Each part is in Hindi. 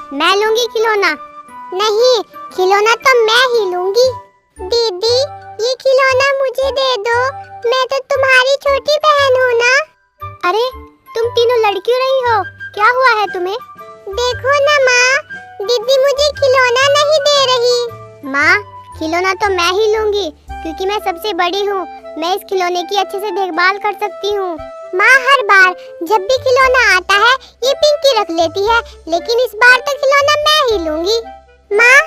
मैं लूंगी खिलौना। नहीं, खिलौना तो मैं ही लूंगी। दीदी, ये खिलौना मुझे दे दो, मैं तो तुम्हारी छोटी बहन हूँ ना। अरे तुम तीनों लड़कियों रही हो, क्या हुआ है तुम्हें? देखो ना माँ, दीदी मुझे खिलौना नहीं दे रही। माँ, खिलौना तो मैं ही लूंगी क्योंकि मैं सबसे बड़ी हूँ। मैं इस खिलौने की अच्छे से देखभाल कर सकती हूँ। माँ, हर बार जब भी खिलौना आता है ये पिंकी रख लेती है, लेकिन इस बार तो खिलौना मैं ही लूंगी। माँ,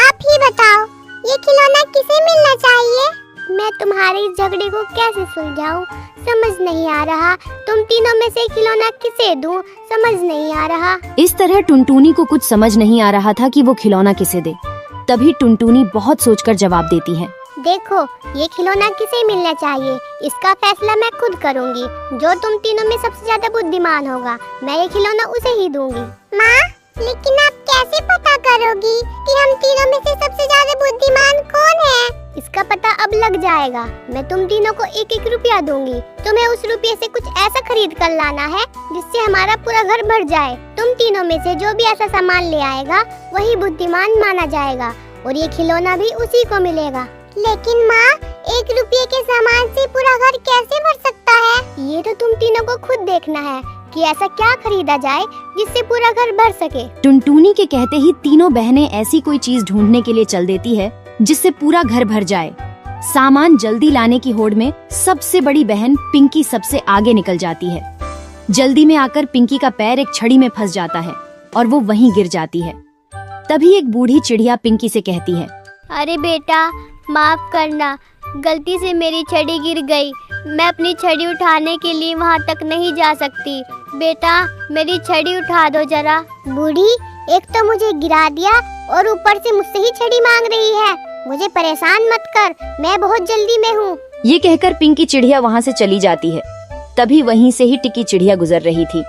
आप ही बताओ, ये खिलौना किसे मिलना चाहिए? मैं तुम्हारे इस झगड़े को कैसे सुलझाऊं, समझ नहीं आ रहा। तुम तीनों में से खिलौना किसे दूं, समझ नहीं आ रहा। इस तरह टुनटुनी को कुछ समझ नहीं आ रहा था कि वो खिलौना किसे दे। तभी टुनटुनी बहुत सोचकर जवाब देती है। देखो, ये खिलौना किसे मिलना चाहिए, इसका फैसला मैं खुद करूंगी। जो तुम तीनों में सबसे ज्यादा बुद्धिमान होगा, मैं ये खिलौना उसे ही दूंगी। माँ, लेकिन आप कैसे पता करोगी कि हम तीनों में से सबसे ज्यादा बुद्धिमान कौन है? इसका पता अब लग जाएगा। मैं तुम तीनों को 1-1 रुपया दूंगी। तुम्हें उस रुपये से कुछ ऐसा खरीद कर लाना है जिससे हमारा पूरा घर भर जाए। तुम तीनों में से जो भी ऐसा सामान ले आएगा वही बुद्धिमान माना जाएगा और ये खिलौना भी उसी को मिलेगा। लेकिन माँ, 1 रुपये के सामान से पूरा घर कैसे भर सकता है? ये तो तुम तीनों को खुद देखना है कि ऐसा क्या खरीदा जाए जिससे पूरा घर भर सके। टुनटुनी के कहते ही तीनों बहनें ऐसी कोई चीज ढूंढने के लिए चल देती है जिससे पूरा घर भर जाए। सामान जल्दी लाने की होड़ में सबसे बड़ी बहन पिंकी सबसे आगे निकल जाती है। जल्दी में आकर पिंकी का पैर एक छड़ी में फंस जाता है और वो वहीं गिर जाती है। तभी एक बूढ़ी चिड़िया पिंकी से कहती है, अरे बेटा, माफ करना, गलती से मेरी छड़ी गिर गई। मैं अपनी छड़ी उठाने के लिए वहाँ तक नहीं जा सकती। बेटा, मेरी छड़ी उठा दो जरा। बूढ़ी, एक तो मुझे गिरा दिया और ऊपर से मुझसे ही छड़ी मांग रही है। मुझे परेशान मत कर, मैं बहुत जल्दी में हूँ। ये कहकर पिंकी चिड़िया वहाँ से चली जाती है। तभी वहीं से ही टिकी चिड़िया गुजर रही थी।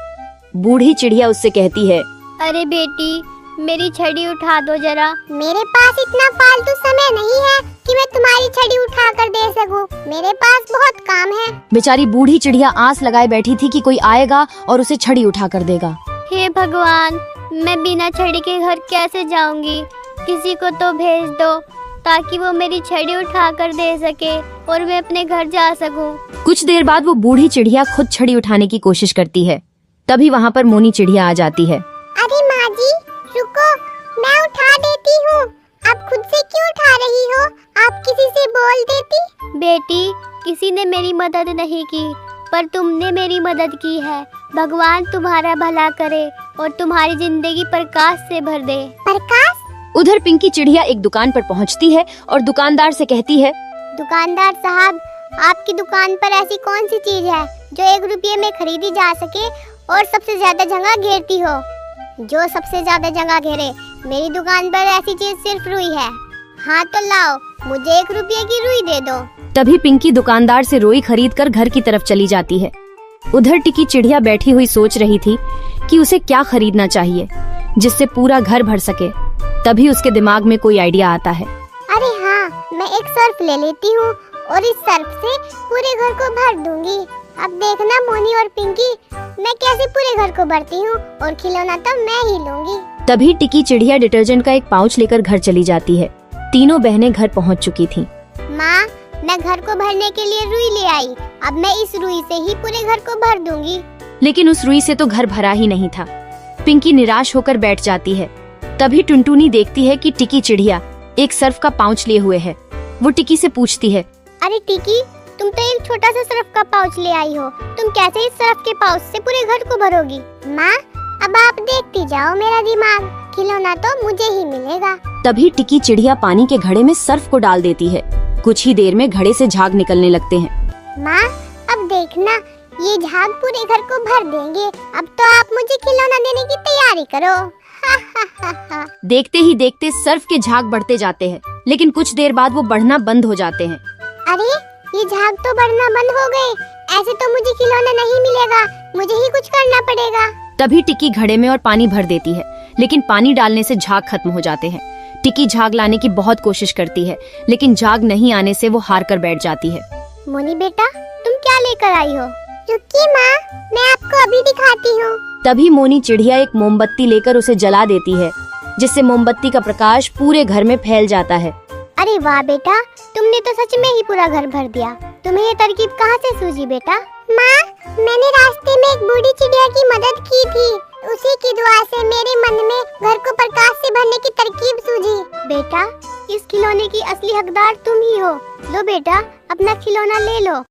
बूढ़ी चिड़िया उससे कहती है, अरे बेटी, मेरी छड़ी उठा दो जरा। मेरे पास इतना फालतू समय नहीं है कि मैं तुम्हारी छड़ी उठा कर दे सकूं। मेरे पास बहुत काम है। बेचारी बूढ़ी चिड़िया आस लगाए बैठी थी कि कोई आएगा और उसे छड़ी उठा कर देगा। हे भगवान, मैं बिना छड़ी के घर कैसे जाऊंगी? किसी को तो भेज दो ताकि वो मेरी छड़ी उठा कर दे सके और मैं अपने घर जा सकूं। कुछ देर बाद वो बूढ़ी चिड़िया खुद छड़ी उठाने की कोशिश करती है। तभी वहाँ पर मोनी चिड़िया आ जाती है। अरे माँ जी, रुको, मैं उठा देती हूँ। आप खुद से क्यों उठा रही हो? आप किसी से बोल देती। बेटी, किसी ने मेरी मदद नहीं की, पर तुमने मेरी मदद की है। भगवान तुम्हारा भला करे और तुम्हारी जिंदगी प्रकाश से भर दे। प्रकाश? उधर पिंकी चिड़िया एक दुकान पर पहुँचती है और दुकानदार से कहती है, दुकानदार साहब, आपकी दुकान पर ऐसी कौन सी चीज है जो 1 रुपये में खरीदी जा सके और सबसे ज्यादा जगह घेरती हो? जो सबसे ज्यादा जगह घेरे। मेरी दुकान पर ऐसी चीज सिर्फ रुई है। हाँ तो लाओ, मुझे 1 रुपये की रुई दे दो। तभी पिंकी दुकानदार से रुई खरीद कर घर की तरफ चली जाती है। उधर टिकी चिड़िया बैठी हुई सोच रही थी कि उसे क्या खरीदना चाहिए जिससे पूरा घर भर सके। तभी उसके दिमाग में कोई आइडिया आता है। अरे हाँ, मैं एक सर्फ ले लेती हूँ और इस सर्फ से पूरे घर को भर दूंगी। अब देखना मोनी और पिंकी, मैं कैसे पूरे घर को भरती हूँ और खिलौना तो मैं ही लूंगी। तभी टिकी चिड़िया डिटर्जेंट का एक पाउच लेकर घर चली जाती है। तीनों बहनें घर पहुँच चुकी थीं। माँ, मैं घर को भरने के लिए रुई ले आई। अब मैं इस रुई से ही पूरे घर को भर दूंगी। लेकिन उस रुई से तो घर भरा ही नहीं था। पिंकी निराश होकर बैठ जाती है। तभी टुनटुनी देखती है कि टिकी चिड़िया एक सर्फ का पाउच लिए हुए है। वो टिकी से पूछती है, अरे टिकी, तुम तो एक छोटा सा सर्फ का पाउच ले आई हो। तुम कैसे इस सर्फ के पाउच से पूरे घर को भरोगी? माँ, अब आप देखती जाओ मेरा दिमाग। खिलौना तो मुझे ही मिलेगा। तभी टिकी चिड़िया पानी के घड़े में सर्फ को डाल देती है। कुछ ही देर में घड़े से झाग निकलने लगते हैं। माँ, अब देखना, ये झाग पूरे घर को भर देंगे। अब तो आप मुझे खिलौना देने की तैयारी करो। देखते ही देखते सर्फ के झाग बढ़ते जाते हैं, लेकिन कुछ देर बाद वो बढ़ना बंद हो जाते हैं। अरे, ये झाग तो बढ़ना बंद हो गए। ऐसे तो मुझे खिलौना नहीं मिलेगा, मुझे ही कुछ करना पड़ेगा। तभी टिकी घड़े में और पानी भर देती है, लेकिन पानी डालने से झाग खत्म हो जाते हैं। टिकी झाग लाने की बहुत कोशिश करती है, लेकिन झाग नहीं आने से वो हार कर बैठ जाती है। मोनी बेटा, तुम क्या लेकर आई हो? रुकिए माँ, मैं आपको अभी दिखाती हूँ। तभी मोनी चिड़िया एक मोमबत्ती लेकर उसे जला देती है, जिससे मोमबत्ती का प्रकाश पूरे घर में फैल जाता है। अरे वाह बेटा, तुमने तो सच में ही पूरा घर भर दिया। तुम्हें ये तरकीब कहाँ से सूझी बेटा? माँ, मैंने रास्ते में एक बूढ़ी चिड़िया की मदद की थी। उसी की दुआ से मेरे मन में घर को प्रकाश से भरने की तरकीब सूझी। बेटा, इस खिलौने की असली हकदार तुम ही हो। लो बेटा, अपना खिलौना ले लो।